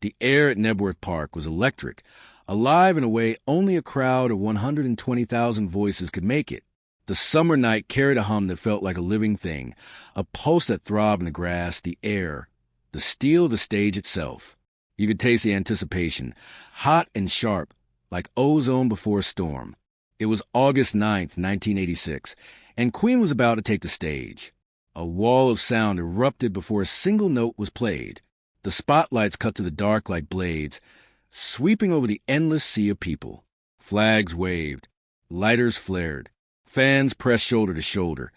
The air at Knebworth Park was electric, alive in a way only a crowd of 120,000 voices could make it. The summer night carried a hum that felt like a living thing, a pulse that throbbed in the grass, the air, the steel of the stage itself. You could taste the anticipation, hot and sharp, like ozone before a storm. It was August 9th, 1986, and Queen was about to take the stage. A wall of sound erupted before a single note was played. The spotlights cut to the dark like blades, sweeping over the endless sea of people. Flags waved. Lighters flared. Fans pressed shoulder to shoulder,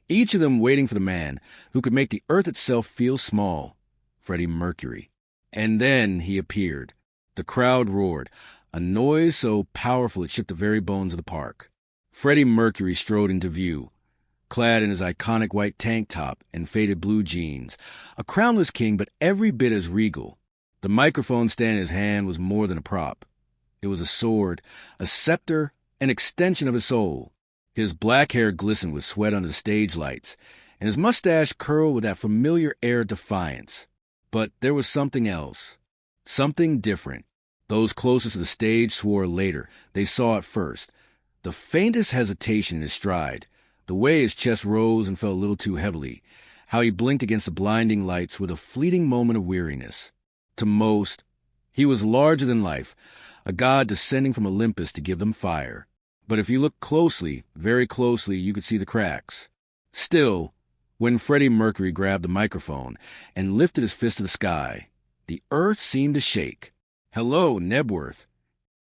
each of them waiting for the man who could make the earth itself feel small, Freddie Mercury. And then he appeared. The crowd roared, a noise so powerful it shook the very bones of the park. Freddie Mercury strode into view, clad in his iconic white tank top and faded blue jeans, a crownless king but every bit as regal. The microphone stand in his hand was more than a prop. It was a sword, a scepter, an extension of his soul. His black hair glistened with sweat under the stage lights, and his mustache curled with that familiar air of defiance. But there was something else, something different. Those closest to the stage swore later. They saw it first. The faintest hesitation in his stride, the way his chest rose and fell a little too heavily, how he blinked against the blinding lights with a fleeting moment of weariness. To most, he was larger than life, a god descending from Olympus to give them fire. But if you looked closely, very closely, you could see the cracks. Still, when Freddie Mercury grabbed the microphone and lifted his fist to the sky, the earth seemed to shake. "Hello, Knebworth."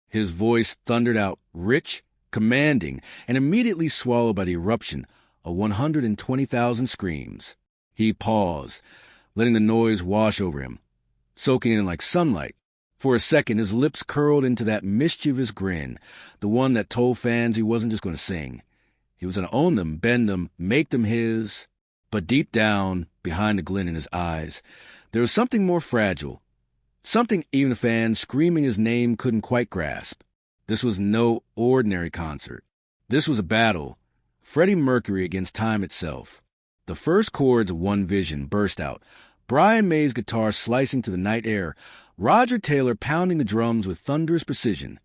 His voice thundered out, rich, commanding, and immediately swallowed by the eruption of 120,000 screams. He paused, letting the noise wash over him, soaking in like sunlight. For a second, his lips curled into that mischievous grin, the one that told fans he wasn't just going to sing. He was going to own them, bend them, make them his. But deep down, behind the glint in his eyes, there was something more fragile, something even the fans screaming his name couldn't quite grasp. This was no ordinary concert. This was a battle, Freddie Mercury against time itself. The first chords of One Vision burst out, Brian May's guitar slicing to the night air, Roger Taylor pounding the drums with thunderous precision,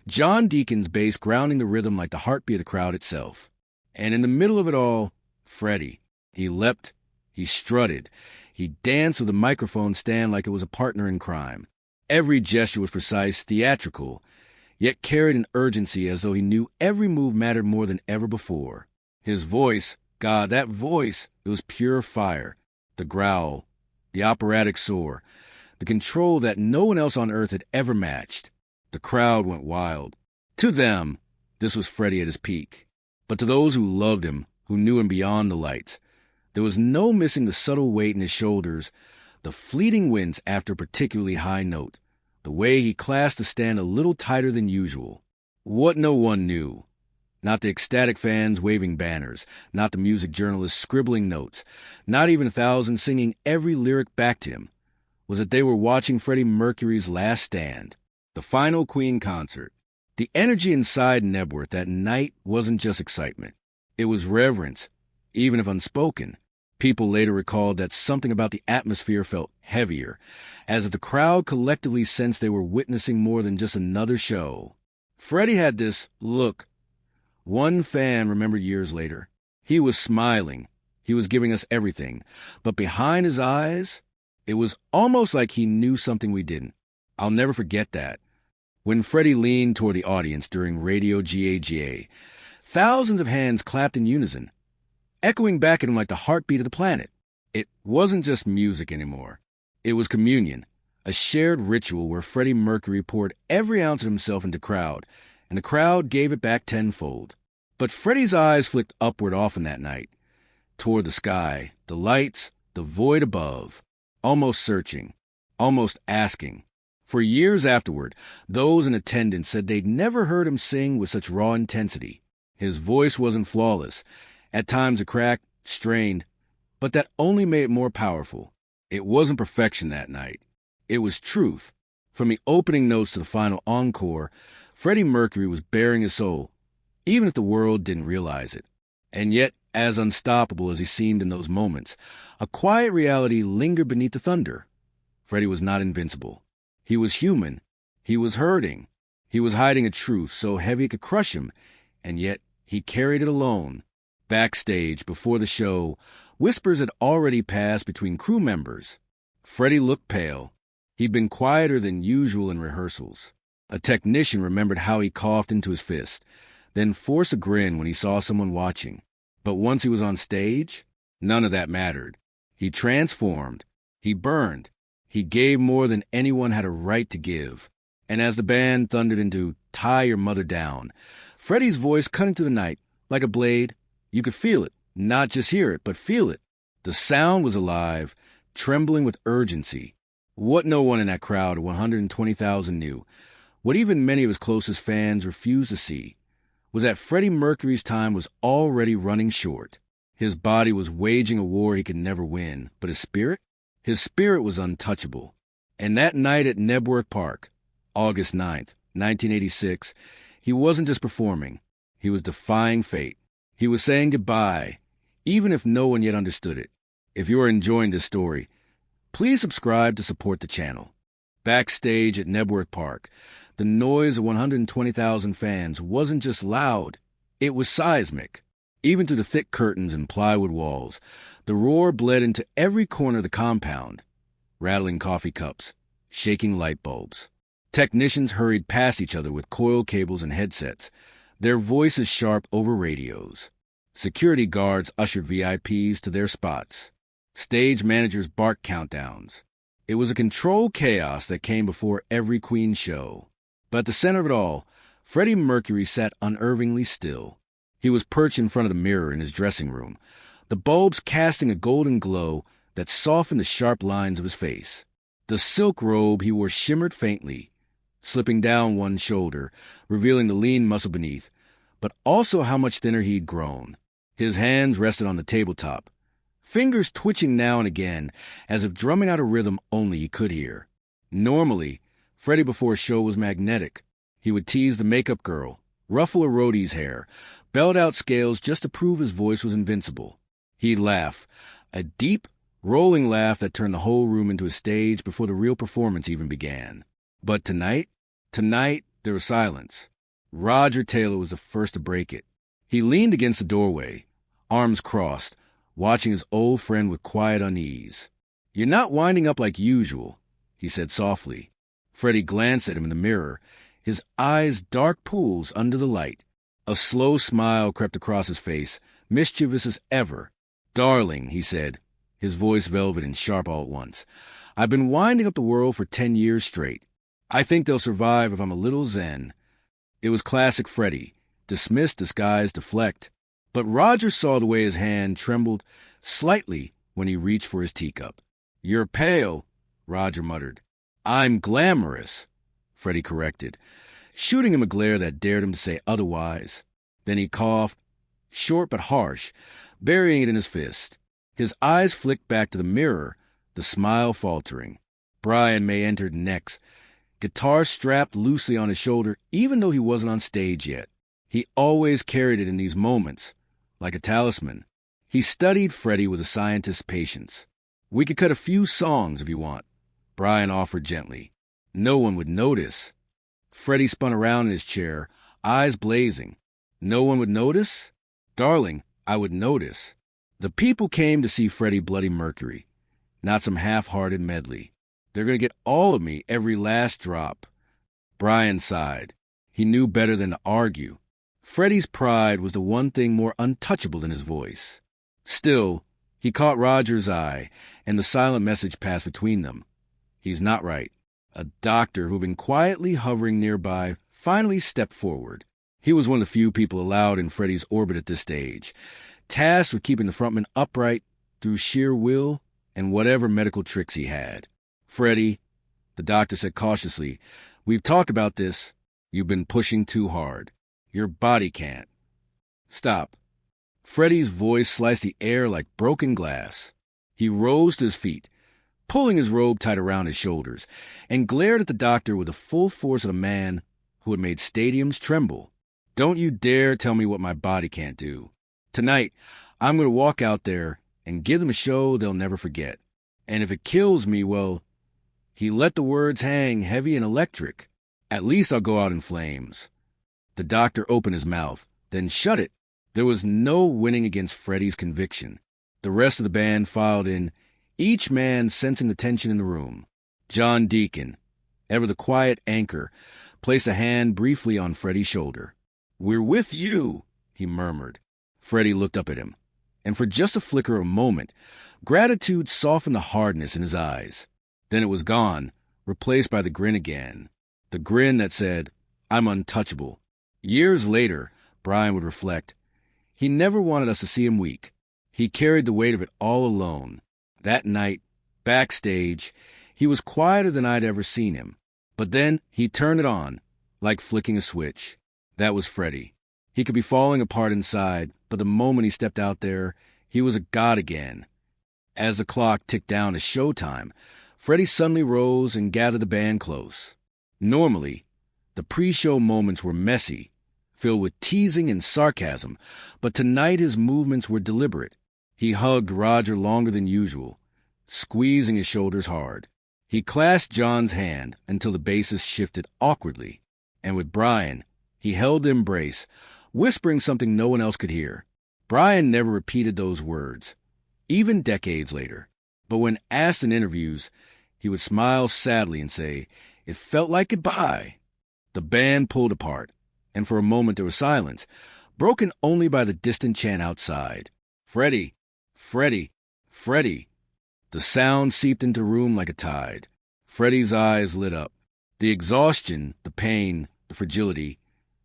John Deacon's bass grounding the rhythm like the heartbeat of the crowd itself. And in the middle of it all, Freddie. He leapt, he strutted, he danced with the microphone stand like it was a partner in crime. Every gesture was precise, theatrical, yet carried an urgency as though he knew every move mattered more than ever before. His voice, God, that voice, it was pure fire. The growl, the operatic soar, the control that no one else on earth had ever matched. The crowd went wild. To them, this was Freddie at his peak. But to those who loved him, who knew him beyond the lights, there was no missing the subtle weight in his shoulders, the fleeting wince after a particularly high note, the way he clasped the stand a little tighter than usual. What no one knew, not the ecstatic fans waving banners, not the music journalists scribbling notes, not even 1,000 singing every lyric back to him, was that they were watching Freddie Mercury's last stand, the final Queen concert. The energy inside Knebworth that night wasn't just excitement. It was reverence, even if unspoken. People later recalled that something about the atmosphere felt heavier, as if the crowd collectively sensed they were witnessing more than just another show. Freddie had this look. One fan remembered years later. He was smiling. He was giving us everything. But behind his eyes, it was almost like he knew something we didn't. I'll never forget that. When Freddie leaned toward the audience during Radio GAGA, thousands of hands clapped in unison, echoing back at him like the heartbeat of the planet. It wasn't just music anymore. It was communion, a shared ritual where Freddie Mercury poured every ounce of himself into the crowd, and the crowd gave it back tenfold. But Freddie's eyes flicked upward often that night, toward the sky, the lights, the void above, almost searching, almost asking. For years afterward, those in attendance said they'd never heard him sing with such raw intensity. His voice wasn't flawless, at times a cracked, strained, but that only made it more powerful. It wasn't perfection that night. It was truth. From the opening notes to the final encore, Freddie Mercury was bearing his soul, even if the world didn't realize it. And yet, as unstoppable as he seemed in those moments, a quiet reality lingered beneath the thunder. Freddie was not invincible. He was human. He was hurting. He was hiding a truth so heavy it could crush him, and yet he carried it alone. Backstage, before the show, whispers had already passed between crew members. Freddie looked pale. He'd been quieter than usual in rehearsals. A technician remembered how he coughed into his fist, then forced a grin when he saw someone watching. But once he was on stage, none of that mattered. He transformed. He burned. He gave more than anyone had a right to give. And as the band thundered into Tie Your Mother Down, Freddie's voice cut into the night like a blade. You could feel it, not just hear it, but feel it. The sound was alive, trembling with urgency. What no one in that crowd of 120,000 knew, what even many of his closest fans refused to see, was that Freddie Mercury's time was already running short. His body was waging a war he could never win, but his spirit was untouchable. And that night at Knebworth Park, August 9th, 1986, he wasn't just performing. He was defying fate. He was saying goodbye, even if no one yet understood it. If you are enjoying this story, please subscribe to support the channel. Backstage at Knebworth Park, the noise of 120,000 fans wasn't just loud, it was seismic. Even through the thick curtains and plywood walls, the roar bled into every corner of the compound, rattling coffee cups, shaking light bulbs. Technicians hurried past each other with coil cables and headsets, their voices sharp over radios. Security guards ushered VIPs to their spots. Stage managers barked countdowns. It was a controlled chaos that came before every Queen show. But at the center of it all, Freddie Mercury sat unervingly still. He was perched in front of the mirror in his dressing room, the bulbs casting a golden glow that softened the sharp lines of his face. The silk robe he wore shimmered faintly, slipping down one shoulder, revealing the lean muscle beneath, but also how much thinner he'd grown. His hands rested on the tabletop, fingers twitching now and again, as if drumming out a rhythm only he could hear. Normally, Freddie before a show was magnetic. He would tease the makeup girl, ruffle a roadie's hair, belt out scales just to prove his voice was invincible. He'd laugh, a deep, rolling laugh that turned the whole room into a stage before the real performance even began. But tonight, there was silence. Roger Taylor was the first to break it. He leaned against the doorway, arms crossed, watching his old friend with quiet unease. "You're not winding up like usual," he said softly. Freddie glanced at him in the mirror, his eyes dark pools under the light. A slow smile crept across his face, mischievous as ever. "Darling," he said, his voice velvet and sharp all at once, "I've been winding up the world for 10 years straight. I think they'll survive if I'm a little zen." It was classic Freddie. Dismiss, disguise, deflect. But Roger saw the way his hand trembled slightly when he reached for his teacup. "You're pale," Roger muttered. "I'm glamorous," Freddie corrected, shooting him a glare that dared him to say otherwise. Then he coughed, short but harsh, burying it in his fist. His eyes flicked back to the mirror, the smile faltering. Brian May entered next, guitar strapped loosely on his shoulder, even though he wasn't on stage yet. He always carried it in these moments, like a talisman. He studied Freddie with a scientist's patience. "We could cut a few songs if you want," Brian offered gently. "No one would notice." Freddie spun around in his chair, eyes blazing. "No one would notice? Darling, I would notice." The people came to see Freddie Bloody Mercury, not some half-hearted medley. "They're going to get all of me, every last drop." Brian sighed. He knew better than to argue. Freddie's pride was the one thing more untouchable than his voice. Still, he caught Roger's eye, and the silent message passed between them. He's not right. A doctor who'd been quietly hovering nearby finally stepped forward. He was one of the few people allowed in Freddie's orbit at this stage, tasked with keeping the frontman upright through sheer will and whatever medical tricks he had. "Freddie," the doctor said cautiously, "we've talked about this. You've been pushing too hard. Your body can't." "Stop." Freddie's voice sliced the air like broken glass. He rose to his feet, pulling his robe tight around his shoulders, and glared at the doctor with the full force of a man who had made stadiums tremble. "Don't you dare tell me what my body can't do. Tonight, I'm going to walk out there and give them a show they'll never forget. And if it kills me, well..." He let the words hang heavy and electric. At least I'll go out in flames. The doctor opened his mouth, then shut it. There was no winning against Freddie's conviction. The rest of the band filed in, each man sensing the tension in the room. John Deacon, ever the quiet anchor, placed a hand briefly on Freddie's shoulder. "We're with you," he murmured. Freddie looked up at him, and for just a flicker of a moment, gratitude softened the hardness in his eyes. Then it was gone, replaced by the grin again. The grin that said, "I'm untouchable." Years later, Brian would reflect, he never wanted us to see him weak. He carried the weight of it all alone. That night, backstage, he was quieter than I'd ever seen him. But then he turned it on, like flicking a switch. That was Freddie. He could be falling apart inside, but the moment he stepped out there, he was a god again. As the clock ticked down to showtime, Freddie suddenly rose and gathered the band close. Normally, the pre-show moments were messy, filled with teasing and sarcasm, but tonight his movements were deliberate. He hugged Roger longer than usual, squeezing his shoulders hard. He clasped John's hand until the bassist shifted awkwardly, and with Brian, he held the embrace, whispering something no one else could hear. Brian never repeated those words, even decades later, but when asked in interviews, he would smile sadly and say, "It felt like goodbye." The band pulled apart, and for a moment there was silence, broken only by the distant chant outside. "Freddie, Freddie, Freddie." The sound seeped into the room like a tide. Freddie's eyes lit up. The exhaustion, the pain, the fragility,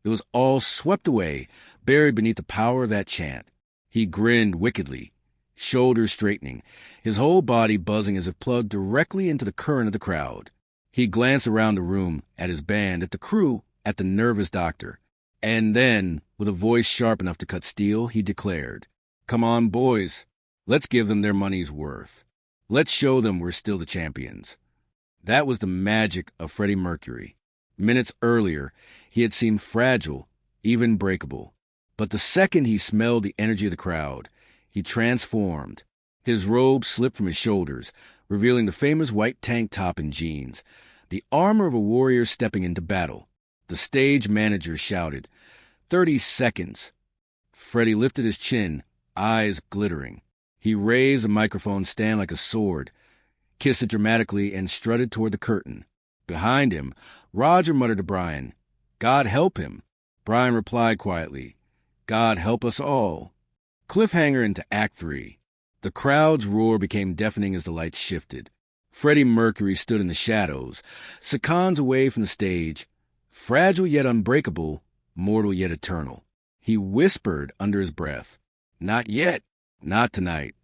it was all swept away, buried beneath the power of that chant. He grinned wickedly, shoulders straightening, his whole body buzzing as if plugged directly into the current of the crowd. He glanced around the room, at his band, at the crew, at the nervous doctor. And then, with a voice sharp enough to cut steel, he declared, "Come on, boys. Let's give them their money's worth. Let's show them we're still the champions." That was the magic of Freddie Mercury. Minutes earlier, he had seemed fragile, even breakable. But the second he smelled the energy of the crowd, he transformed. His robe slipped from his shoulders, revealing the famous white tank top and jeans, the armor of a warrior stepping into battle. The stage manager shouted, 30 seconds. Freddie lifted his chin, eyes glittering. He raised a microphone stand like a sword, kissed it dramatically, and strutted toward the curtain. Behind him, Roger muttered to Brian, "God help him." Brian replied quietly, "God help us all." Cliffhanger into Act 3. The crowd's roar became deafening as the lights shifted. Freddie Mercury stood in the shadows, seconds away from the stage, fragile yet unbreakable, mortal yet eternal. He whispered under his breath, "Not yet, not tonight."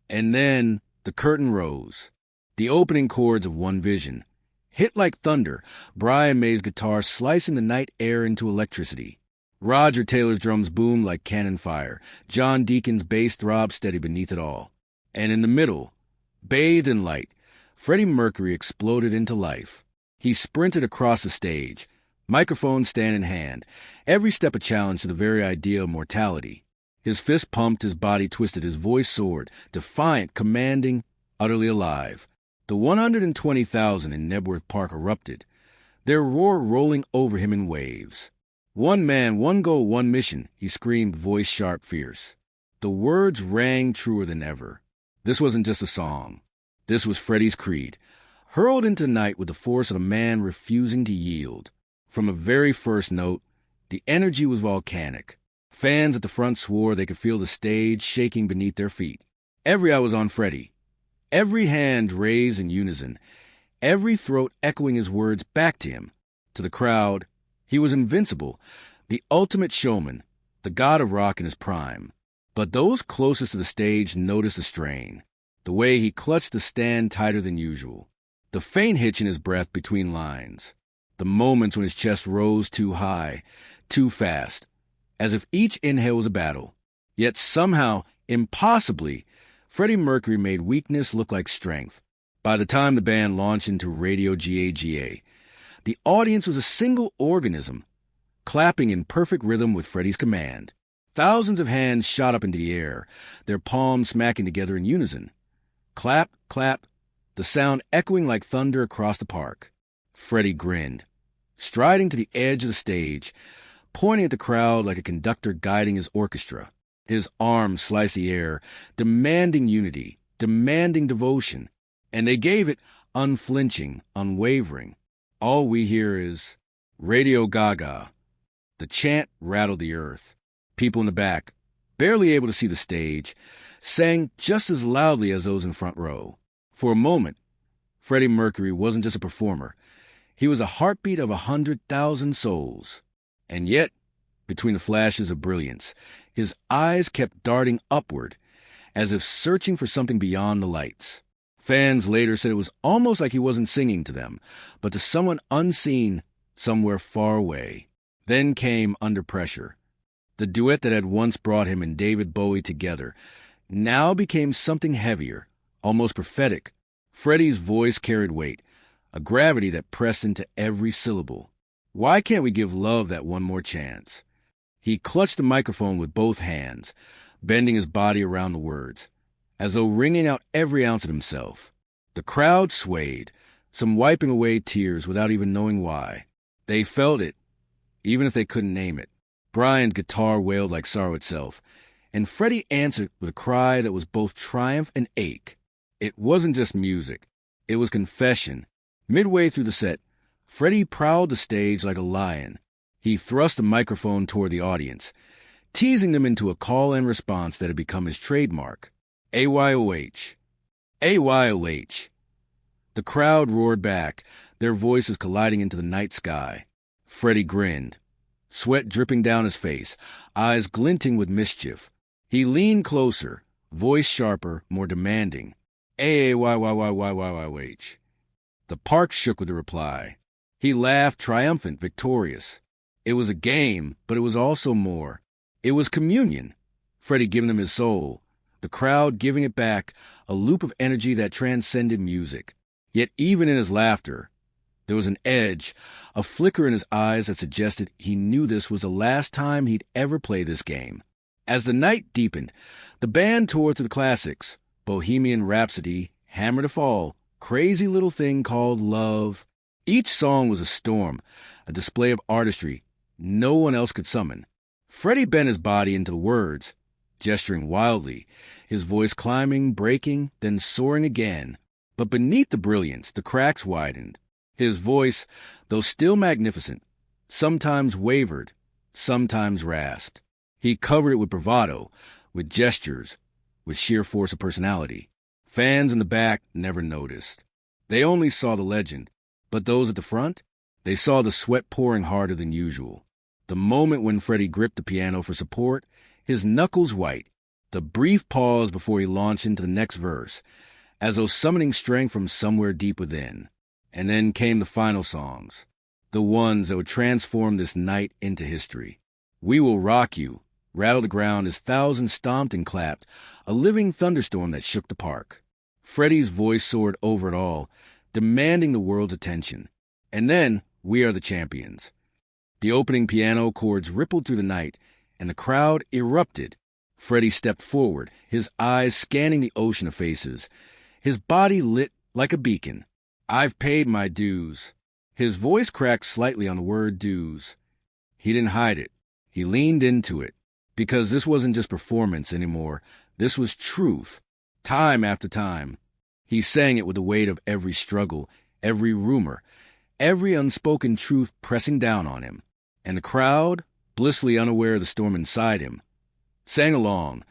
And then the curtain rose. The opening chords of One Vision. Hit like thunder, Brian May's guitar slicing the night air into electricity. Roger Taylor's drums boomed like cannon fire. John Deacon's bass throbbed steady beneath it all. And in the middle, bathed in light, Freddie Mercury exploded into life. He sprinted across the stage, microphone stand in hand, every step a challenge to the very idea of mortality. His fist pumped, his body twisted, his voice soared, defiant, commanding, utterly alive. The 120,000 in Nebworth Park erupted, their roar rolling over him in waves. "One man, one goal, one mission," he screamed, voice sharp, fierce. The words rang truer than ever. This wasn't just a song. This was Freddie's creed, hurled into the night with the force of a man refusing to yield. From the very first note, the energy was volcanic. Fans at the front swore they could feel the stage shaking beneath their feet. Every eye was on Freddie. Every hand raised in unison, every throat echoing his words back to him. To the crowd, he was invincible, the ultimate showman, the god of rock in his prime. But those closest to the stage noticed the strain, the way he clutched the stand tighter than usual, the faint hitch in his breath between lines, the moments when his chest rose too high, too fast, as if each inhale was a battle. Yet somehow, impossibly, Freddie Mercury made weakness look like strength. By the time the band launched into Radio GAGA, the audience was a single organism, clapping in perfect rhythm with Freddie's command. Thousands of hands shot up into the air, their palms smacking together in unison. Clap, clap. the sound echoing like thunder across the park. Freddie grinned, striding to the edge of the stage, pointing at the crowd like a conductor guiding his orchestra. His arms sliced the air, demanding unity, demanding devotion. And they gave it, unflinching, unwavering. All we hear is Radio Gaga. The chant rattled the earth. People in the back, barely able to see the stage, sang just as loudly as those in front row. For a moment, Freddie Mercury wasn't just a performer. He was a heartbeat of 100,000 souls. And yet, between the flashes of brilliance, his eyes kept darting upward, as if searching for something beyond the lights. Fans later said it was almost like he wasn't singing to them, but to someone unseen somewhere far away. Then came Under Pressure. The duet that had once brought him and David Bowie together now became something heavier, almost prophetic. Freddie's voice carried weight, a gravity that pressed into every syllable. Why can't we give love that one more chance? He clutched the microphone with both hands, bending his body around the words, as though wringing out every ounce of himself. The crowd swayed, some wiping away tears without even knowing why. They felt it, even if they couldn't name it. Brian's guitar wailed like sorrow itself, and Freddie answered with a cry that was both triumph and ache. It wasn't just music. It was confession. Midway through the set, Freddie prowled the stage like a lion. He thrust the microphone toward the audience, teasing them into a call and response that had become his trademark. AYOH. AYOH. The crowd roared back, their voices colliding into the night sky. Freddie grinned, sweat dripping down his face, eyes glinting with mischief. He leaned closer, voice sharper, more demanding. AYYYYYYH. The park shook with the reply. He laughed, triumphant, victorious. It was a game, but it was also more. It was communion. Freddie giving them his soul, the crowd giving it back, a loop of energy that transcended music. Yet even in his laughter, there was an edge, a flicker in his eyes that suggested he knew this was the last time he'd ever play this game. As the night deepened, the band toured through the classics, Bohemian Rhapsody, Hammer to Fall, Crazy Little Thing Called Love. Each song was a storm, a display of artistry no one else could summon. Freddie bent his body into the words, gesturing wildly, his voice climbing, breaking, then soaring again. But beneath the brilliance, the cracks widened. His voice, though still magnificent, sometimes wavered, sometimes rasped. He covered it with bravado, with gestures, with sheer force of personality. Fans in the back never noticed. They only saw the legend, but those at the front, they saw the sweat pouring harder than usual. The moment when Freddie gripped the piano for support, his knuckles white, the brief pause before he launched into the next verse, as though summoning strength from somewhere deep within. And then came the final songs, the ones that would transform this night into history. We Will Rock You rattled the ground as thousands stomped and clapped, a living thunderstorm that shook the park. Freddie's voice soared over it all, demanding the world's attention. And then, We Are the Champions. The opening piano chords rippled through the night, and the crowd erupted. Freddie stepped forward, his eyes scanning the ocean of faces, his body lit like a beacon. I've paid my dues. His voice cracked slightly on the word dues. He didn't hide it. He leaned into it, because this wasn't just performance anymore. This was truth, time after time. He sang it with the weight of every struggle, every rumor, every unspoken truth pressing down on him. And the crowd, blissfully unaware of the storm inside him, sang along,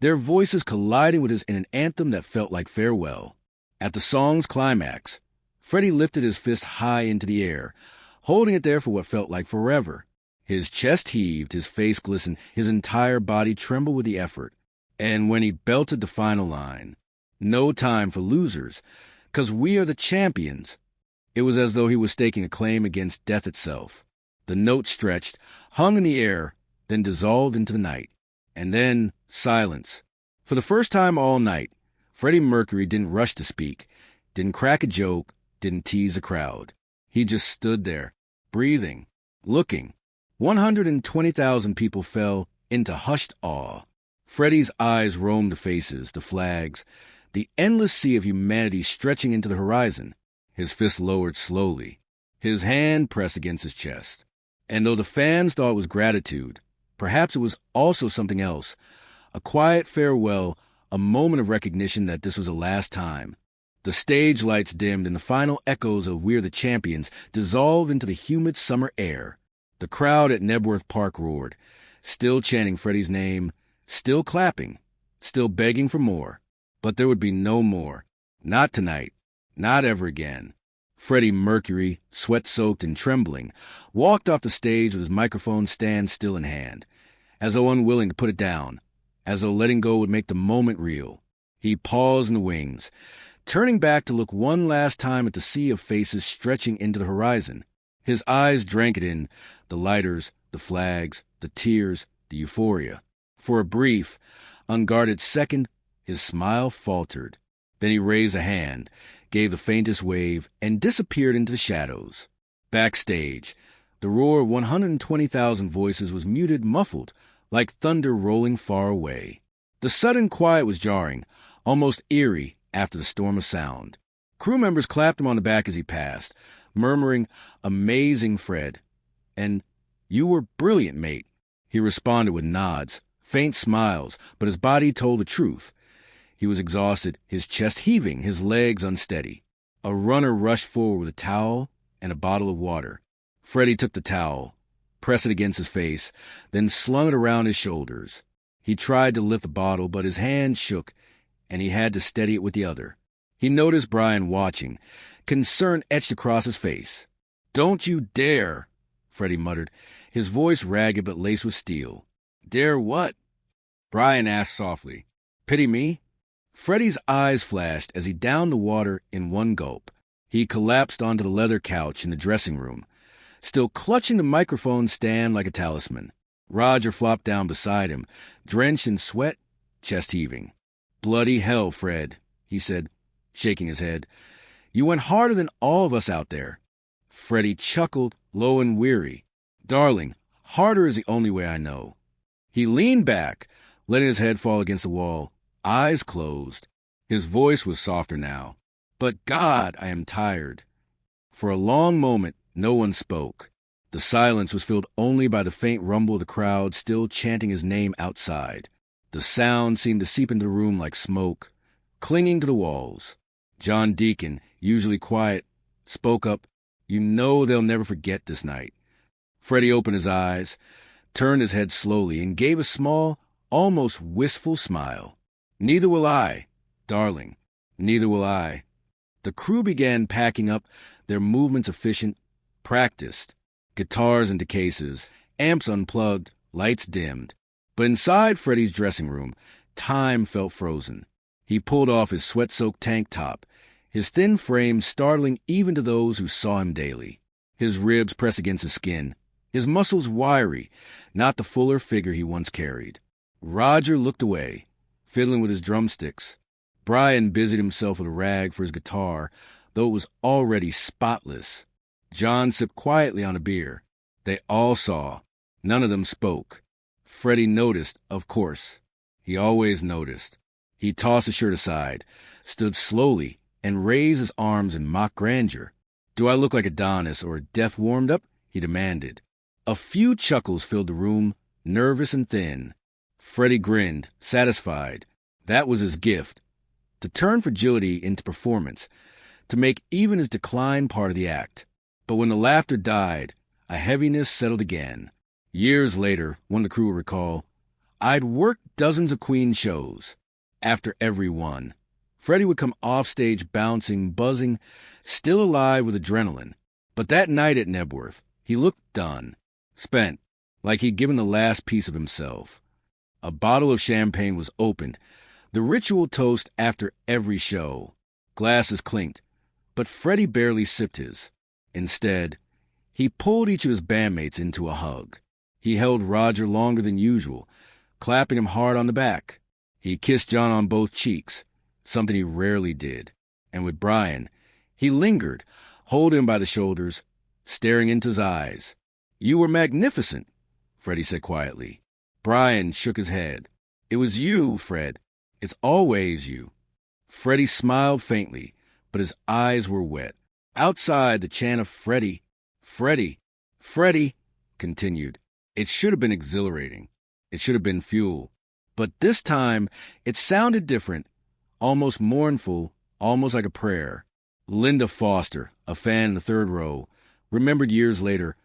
their voices colliding with his in an anthem that felt like farewell. At the song's climax, Freddie lifted his fist high into the air, holding it there for what felt like forever. His chest heaved, his face glistened, his entire body trembled with the effort. And when he belted the final line, no time for losers, 'cause we are the champions, it was as though he was staking a claim against death itself. The note stretched, hung in the air, then dissolved into the night. And then silence. For the first time all night, Freddie Mercury didn't rush to speak, didn't crack a joke, didn't tease a crowd. He just stood there, breathing, looking. 120,000 people fell into hushed awe. Freddie's eyes roamed the faces, the flags, the endless sea of humanity stretching into the horizon. His fist lowered slowly, his hand pressed against his chest. And though the fans thought it was gratitude, perhaps it was also something else, a quiet farewell, a moment of recognition that this was the last time. The stage lights dimmed and the final echoes of "We're the Champions" dissolved into the humid summer air. The crowd at Nebworth Park roared, still chanting Freddie's name, still clapping, still begging for more. But there would be no more. Not tonight. Not ever again. Freddie Mercury, sweat-soaked and trembling, walked off the stage with his microphone stand still in hand, as though unwilling to put it down, as though letting go would make the moment real. He paused in the wings, turning back to look one last time at the sea of faces stretching into the horizon. His eyes drank it in, the lighters, the flags, the tears, the euphoria. For a brief, unguarded second, his smile faltered. Then he raised a hand, gave the faintest wave, and disappeared into the shadows. Backstage, the roar of 120,000 voices was muted, muffled, like thunder rolling far away. The sudden quiet was jarring, almost eerie after the storm of sound. Crew members clapped him on the back as he passed, murmuring, "Amazing, Fred," and "You were brilliant, mate." He responded with nods, faint smiles, but his body told the truth. He was exhausted, his chest heaving, his legs unsteady. A runner rushed forward with a towel and a bottle of water. Freddie took the towel, pressed it against his face, then slung it around his shoulders. He tried to lift the bottle, but his hand shook, and he had to steady it with the other. He noticed Brian watching, concern etched across his face. "Don't you dare," Freddie muttered, his voice ragged but laced with steel. "Dare what?" Brian asked softly. "Pity me?" Freddie's eyes flashed as he downed the water in one gulp. He collapsed onto the leather couch in the dressing room, still clutching the microphone stand like a talisman. Roger flopped down beside him, drenched in sweat, chest heaving. "Bloody hell, Fred," he said, shaking his head. "You went harder than all of us out there." Freddie chuckled, low and weary. "Darling, harder is the only way I know." He leaned back, letting his head fall against the wall, eyes closed. His voice was softer now. "But God, I am tired." For a long moment, no one spoke. The silence was filled only by the faint rumble of the crowd still chanting his name outside. The sound seemed to seep into the room like smoke, clinging to the walls. John Deacon, usually quiet, spoke up. "You know they'll never forget this night." Freddie opened his eyes, turned his head slowly, and gave a small, almost wistful smile. "Neither will I, darling. Neither will I." The crew began packing up, their movements efficient, practiced. Guitars into cases, amps unplugged, lights dimmed. But inside Freddie's dressing room, time felt frozen. He pulled off his sweat-soaked tank top, his thin frame startling even to those who saw him daily. His ribs pressed against his skin, his muscles wiry, not the fuller figure he once carried. Roger looked away, fiddling with his drumsticks. Brian busied himself with a rag for his guitar, though it was already spotless. John sipped quietly on a beer. They all saw. None of them spoke. Freddie noticed, of course. He always noticed. He tossed his shirt aside, stood slowly, and raised his arms in mock grandeur. "Do I look like Adonis or Death warmed up?" he demanded. A few chuckles filled the room, nervous and thin. Freddie grinned, satisfied. That was his gift. To turn fragility into performance, to make even his decline part of the act. But when the laughter died, a heaviness settled again. Years later, one of the crew would recall, "I'd worked dozens of Queen shows. After every one, Freddie would come off stage bouncing, buzzing, still alive with adrenaline. But that night at Nebworth, he looked done, spent, like he'd given the last piece of himself. A bottle of champagne was opened, the ritual toast after every show. Glasses clinked, but Freddie barely sipped his. Instead, he pulled each of his bandmates into a hug. He held Roger longer than usual, clapping him hard on the back. He kissed John on both cheeks, something he rarely did. And with Brian, he lingered, holding him by the shoulders, staring into his eyes. "You were magnificent," Freddie said quietly. Brian shook his head. "It was you, Fred. It's always you." Freddie smiled faintly, but his eyes were wet. Outside, the chant of Freddie, Freddie, Freddie continued. It should have been exhilarating. It should have been fuel. But this time, it sounded different, almost mournful, almost like a prayer. Linda Foster, a fan in the third row, remembered years later,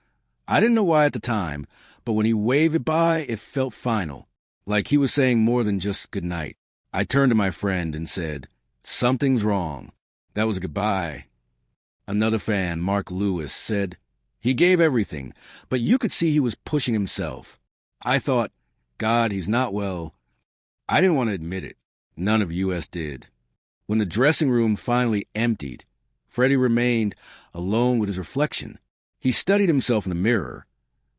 I didn't know why at the time, but when he waved it by, it felt final, like he was saying more than just good night. I turned to my friend and said, something's wrong. That was a goodbye. Another fan, Mark Lewis, said, he gave everything, but you could see he was pushing himself. I thought, God, he's not well. I didn't want to admit it. None of us did. When the dressing room finally emptied, Freddie remained alone with his reflection. He studied himself in the mirror.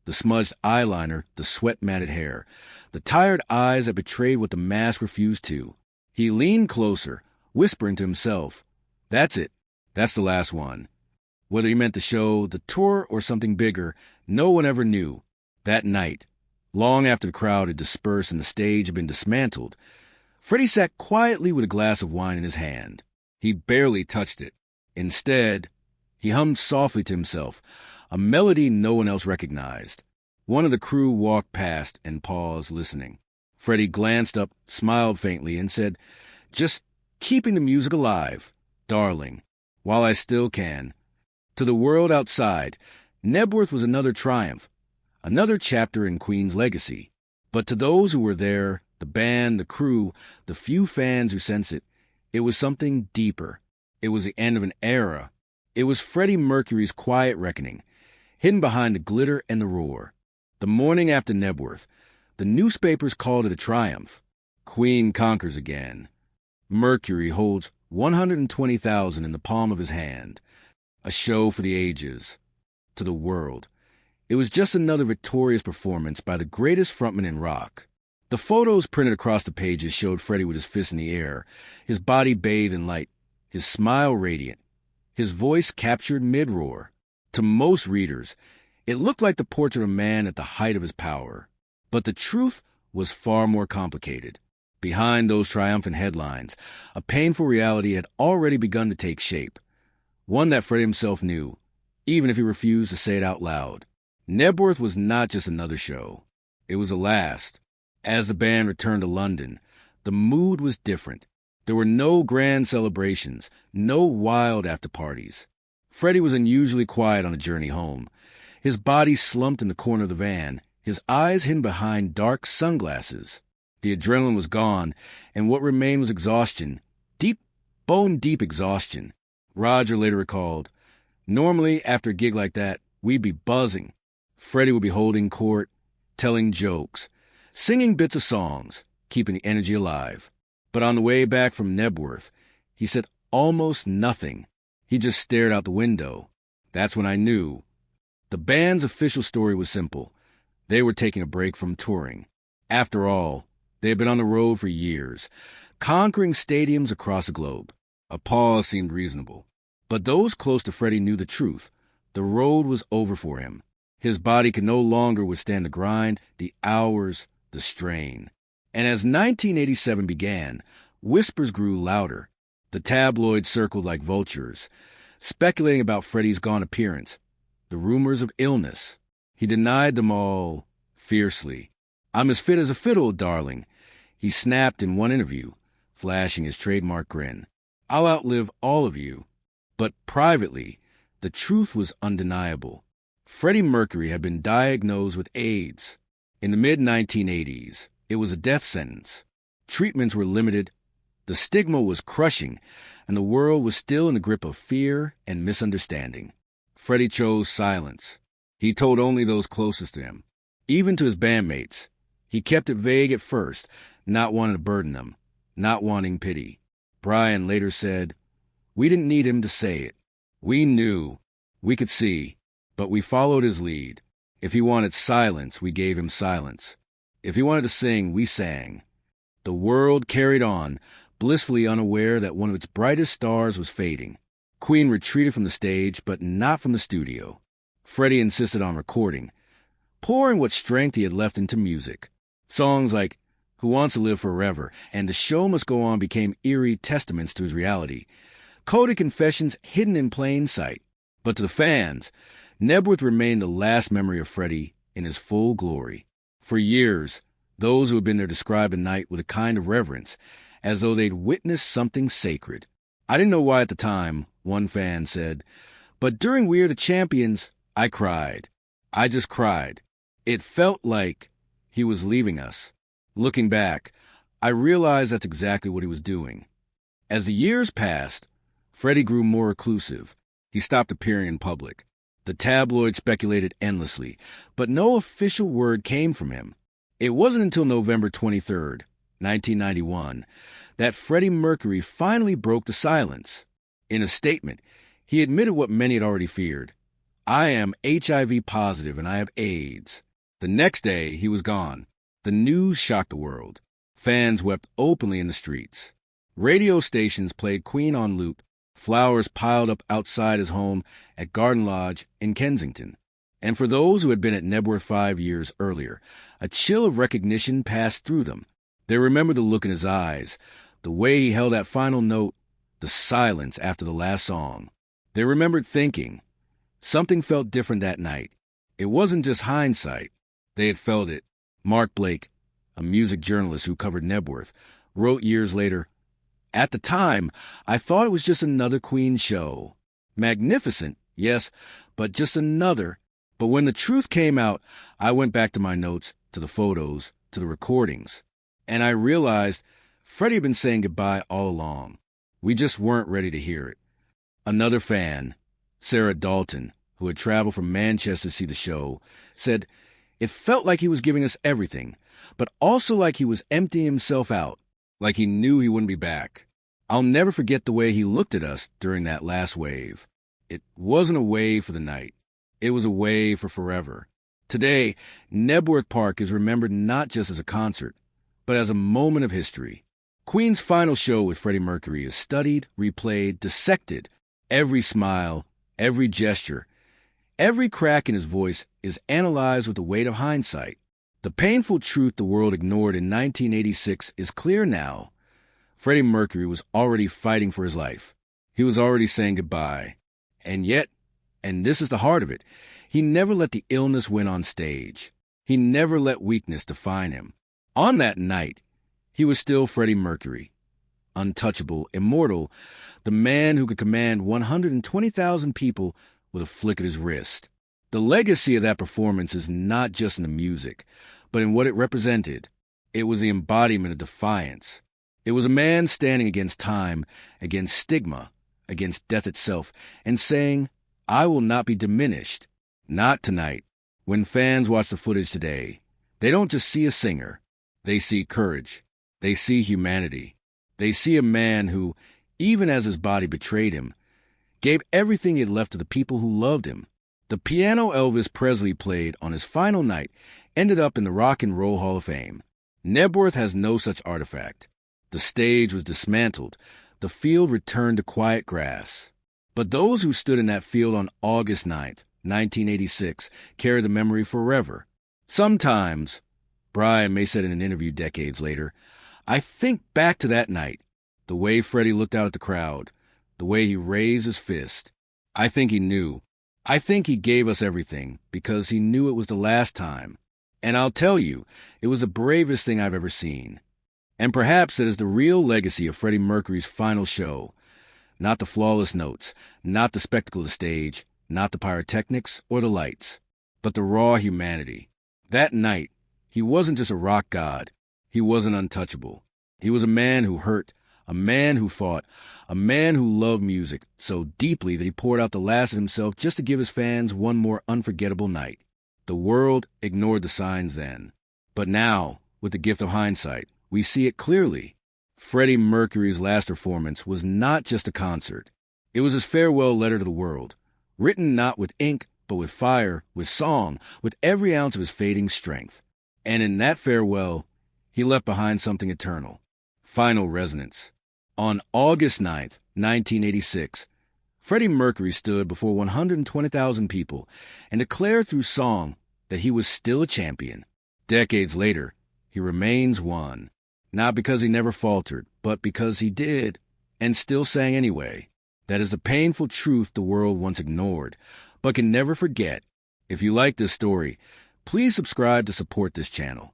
The smudged eyeliner, the sweat-matted hair, the tired eyes that betrayed what the mask refused to. He leaned closer, whispering to himself, that's it. That's the last one. Whether he meant the show, the tour, or something bigger, no one ever knew. That night, long after the crowd had dispersed and the stage had been dismantled, Freddie sat quietly with a glass of wine in his hand. He barely touched it. Instead, he hummed softly to himself, a melody no one else recognized. One of the crew walked past and paused, listening. Freddie glanced up, smiled faintly, and said, just keeping the music alive, darling, while I still can. To the world outside, Nebworth was another triumph, another chapter in Queen's legacy. But to those who were there, the band, the crew, the few fans who sensed it, it was something deeper. It was the end of an era. It was Freddie Mercury's quiet reckoning, hidden behind the glitter and the roar. The morning after Nebworth, the newspapers called it a triumph. Queen conquers again. Mercury holds 120,000 in the palm of his hand. A show for the ages. To the world, it was just another victorious performance by the greatest frontman in rock. The photos printed across the pages showed Freddie with his fists in the air, his body bathed in light, his smile radiant, his voice captured mid-roar. To most readers, it looked like the portrait of a man at the height of his power. But the truth was far more complicated. Behind those triumphant headlines, a painful reality had already begun to take shape. One that Freddie himself knew, even if he refused to say it out loud. Nebworth was not just another show. It was the last. As the band returned to London, the mood was different. There were no grand celebrations, no wild after-parties. Freddie was unusually quiet on the journey home. His body slumped in the corner of the van, his eyes hidden behind dark sunglasses. The adrenaline was gone, and what remained was exhaustion. Deep, bone-deep exhaustion. Roger later recalled, normally, after a gig like that, we'd be buzzing. Freddie would be holding court, telling jokes, singing bits of songs, keeping the energy alive. But on the way back from Nebworth, he said almost nothing. He just stared out the window. That's when I knew. The band's official story was simple. They were taking a break from touring. After all, they had been on the road for years, conquering stadiums across the globe. A pause seemed reasonable. But those close to Freddie knew the truth. The road was over for him. His body could no longer withstand the grind, the hours, the strain. And as 1987 began, whispers grew louder. The tabloids circled like vultures, speculating about Freddie's gone appearance, the rumors of illness. He denied them all fiercely. I'm as fit as a fiddle, darling, he snapped in one interview, flashing his trademark grin. I'll outlive all of you. But privately, the truth was undeniable. Freddie Mercury had been diagnosed with AIDS. In the mid-1980s, it was a death sentence. Treatments were limited. The stigma was crushing, and the world was still in the grip of fear and misunderstanding. Freddie chose silence. He told only those closest to him. Even to his bandmates, he kept it vague at first, not wanting to burden them, not wanting pity. Brian later said, we didn't need him to say it. We knew. We could see. But we followed his lead. If he wanted silence, we gave him silence. If he wanted to sing, we sang. The world carried on, blissfully unaware that one of its brightest stars was fading. Queen retreated from the stage, but not from the studio. Freddie insisted on recording, pouring what strength he had left into music. Songs like Who Wants to Live Forever, and The Show Must Go On became eerie testaments to his reality. Coded confessions hidden in plain sight. But to the fans, Knebworth remained the last memory of Freddie in his full glory. For years, those who had been there described the night with a kind of reverence, as though they'd witnessed something sacred. I didn't know why at the time, one fan said, but during We Are the Champions, I cried. I just cried. It felt like he was leaving us. Looking back, I realized that's exactly what he was doing. As the years passed, Freddie grew more reclusive. He stopped appearing in public. The tabloids speculated endlessly, but no official word came from him. It wasn't until November 23rd, 1991, that Freddie Mercury finally broke the silence. In a statement, he admitted what many had already feared. I am HIV positive and I have AIDS. The next day, he was gone. The news shocked the world. Fans wept openly in the streets. Radio stations played Queen on loop. Flowers piled up outside his home at Garden Lodge in Kensington. And for those who had been at Knebworth 5 years earlier, a chill of recognition passed through them. They remembered the look in his eyes, the way he held that final note, the silence after the last song. They remembered thinking, something felt different that night. It wasn't just hindsight. They had felt it. Mark Blake, a music journalist who covered Knebworth, wrote years later, "At the time, I thought it was just another Queen show. Magnificent, yes, but just another. But when the truth came out, I went back to my notes, to the photos, to the recordings. And I realized Freddie had been saying goodbye all along. We just weren't ready to hear it." Another fan, Sarah Dalton, who had traveled from Manchester to see the show, said, "It felt like he was giving us everything, but also like he was emptying himself out, like he knew he wouldn't be back. I'll never forget the way he looked at us during that last wave. It wasn't a wave for the night. It was a wave for forever." Today, Knebworth Park is remembered not just as a concert, but as a moment of history. Queen's final show with Freddie Mercury is studied, replayed, dissected. Every smile, every gesture, every crack in his voice is analyzed with the weight of hindsight. The painful truth the world ignored in 1986 is clear now. Freddie Mercury was already fighting for his life. He was already saying goodbye. And yet, and this is the heart of it, he never let the illness win on stage. He never let weakness define him. On that night, he was still Freddie Mercury. Untouchable, immortal, the man who could command 120,000 people with a flick of his wrist. The legacy of that performance is not just in the music, but in what it represented. It was the embodiment of defiance. It was a man standing against time, against stigma, against death itself, and saying, "I will not be diminished." Not tonight. When fans watch the footage today, they don't just see a singer. They see courage. They see humanity. They see a man who, even as his body betrayed him, gave everything he had left to the people who loved him. The piano Elvis Presley played on his final night ended up in the Rock and Roll Hall of Fame. Knebworth has no such artifact. The stage was dismantled. The field returned to quiet grass. But those who stood in that field on August 9th, 1986, carry the memory forever. Sometimes, Brian May said in an interview decades later, I think back to that night, the way Freddie looked out at the crowd, the way he raised his fist. I think he knew. I think he gave us everything because he knew it was the last time. And I'll tell you, it was the bravest thing I've ever seen. And perhaps it is the real legacy of Freddie Mercury's final show. Not the flawless notes, not the spectacle of the stage, not the pyrotechnics or the lights, but the raw humanity. That night, he wasn't just a rock god. He wasn't untouchable. He was a man who hurt, a man who fought, a man who loved music so deeply that he poured out the last of himself just to give his fans one more unforgettable night. The world ignored the signs then. But now, with the gift of hindsight, we see it clearly. Freddie Mercury's last performance was not just a concert. It was his farewell letter to the world, written not with ink, but with fire, with song, with every ounce of his fading strength. And in that farewell, he left behind something eternal, final resonance. On August 9th, 1986, Freddie Mercury stood before 120,000 people and declared through song that he was still a champion. Decades later, he remains one. Not because he never faltered, but because he did, and still sang anyway. That is a painful truth the world once ignored, but can never forget. If you like this story, please subscribe to support this channel.